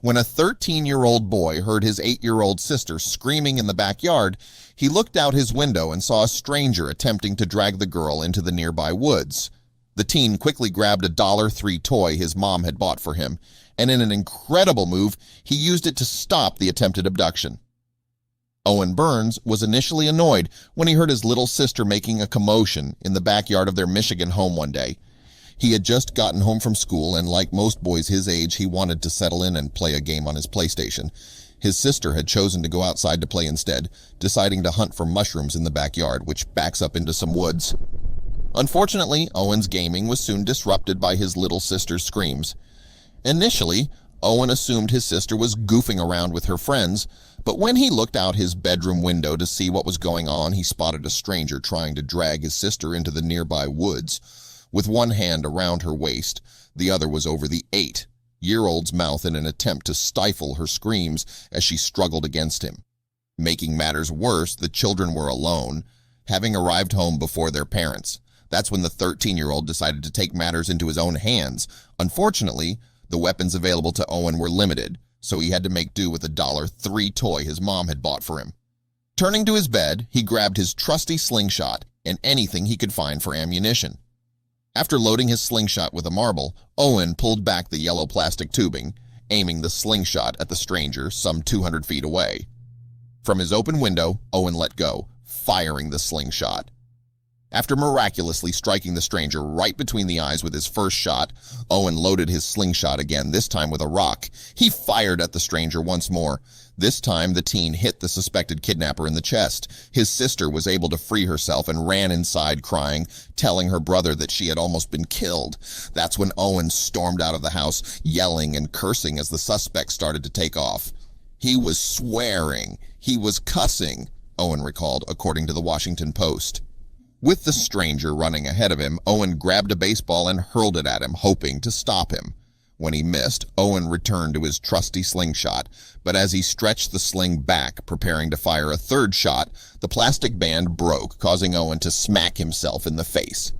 When a 13-year-old boy heard his 8-year-old sister screaming in the backyard, he looked out his window and saw a stranger attempting to drag the girl into the nearby woods. The teen quickly grabbed a $3 toy his mom had bought for him, and in an incredible move, he used it to stop the attempted abduction. Owen Burns was initially annoyed when he heard his little sister making a commotion in the backyard of their Michigan home one day. He had just gotten home from school, and like most boys his age, he wanted to settle in and play a game on his PlayStation. His sister had chosen to go outside to play instead, deciding to hunt for mushrooms in the backyard, which backs up into some woods. Unfortunately, Owen's gaming was soon disrupted by his little sister's screams. Initially, Owen assumed his sister was goofing around with her friends, but when he looked out his bedroom window to see what was going on, he spotted a stranger trying to drag his sister into the nearby woods. With one hand around her waist, the other was over the 8-year-old's mouth in an attempt to stifle her screams as she struggled against him. Making matters worse, the children were alone, having arrived home before their parents. That's when the 13-year-old decided to take matters into his own hands. Unfortunately, the weapons available to Owen were limited, so he had to make do with a $3 toy his mom had bought for him. Turning to his bed, he grabbed his trusty slingshot and anything he could find for ammunition. After loading his slingshot with a marble, Owen pulled back the yellow plastic tubing, aiming the slingshot at the stranger some 200 feet away. From his open window, Owen let go, firing the slingshot. After miraculously striking the stranger right between the eyes with his first shot, Owen loaded his slingshot again, this time with a rock. He fired at the stranger once more. This time, the teen hit the suspected kidnapper in the chest. His sister was able to free herself and ran inside crying, telling her brother that she had almost been killed. That's when Owen stormed out of the house, yelling and cursing as the suspect started to take off. He was swearing. He was cussing, Owen recalled, according to the Washington Post. With the stranger running ahead of him, Owen grabbed a baseball and hurled it at him, hoping to stop him. When he missed, Owen returned to his trusty slingshot, but as he stretched the sling back, preparing to fire a third shot, the plastic band broke, causing Owen to smack himself in the face.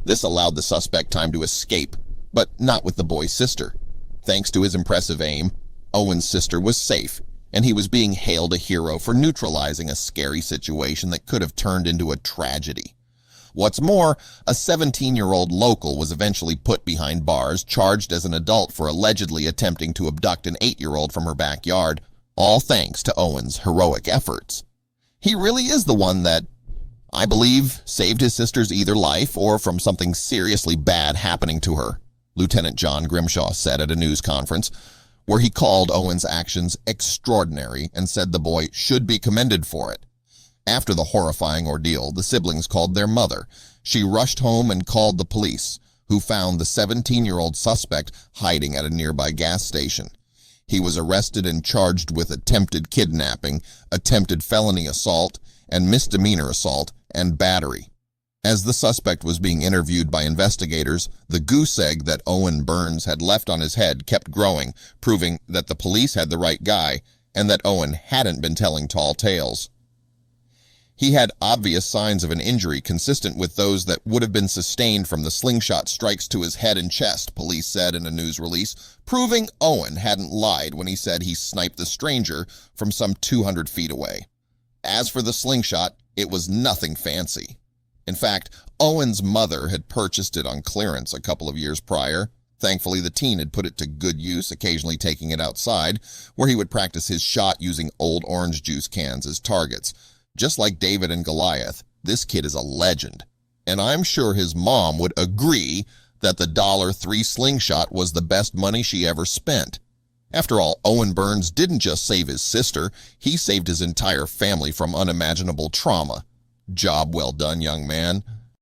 This allowed the suspect time to escape, but not with the boy's sister. Thanks to his impressive aim, Owen's sister was safe, and he was being hailed a hero for neutralizing a scary situation that could have turned into a tragedy. What's more, a 17-year-old local was eventually put behind bars, charged as an adult for allegedly attempting to abduct an 8-year-old from her backyard, all thanks to Owen's heroic efforts. He really is the one that, I believe, saved his sister's either life or from something seriously bad happening to her, Lieutenant John Grimshaw said at a news conference, where he called Owen's actions extraordinary and said the boy should be commended for it. After the horrifying ordeal, the siblings called their mother. She rushed home and called the police, who found the 17-year-old suspect hiding at a nearby gas station. He was arrested and charged with attempted kidnapping, attempted felony assault, and misdemeanor assault and battery. As the suspect was being interviewed by investigators, the goose egg that Owen Burns had left on his head kept growing, proving that the police had the right guy and that Owen hadn't been telling tall tales. He had obvious signs of an injury consistent with those that would have been sustained from the slingshot strikes to his head and chest, police said in a news release, proving Owen hadn't lied when he said he sniped the stranger from some 200 feet away. As for the slingshot, it was nothing fancy. In fact, Owen's mother had purchased it on clearance a couple of years prior. Thankfully, the teen had put it to good use, occasionally taking it outside, where he would practice his shot using old orange juice cans as targets. Just like David and Goliath, this kid is a legend. And I'm sure his mom would agree that the $3 slingshot was the best money she ever spent. After all, Owen Burns didn't just save his sister, he saved his entire family from unimaginable trauma. Job well done, young man.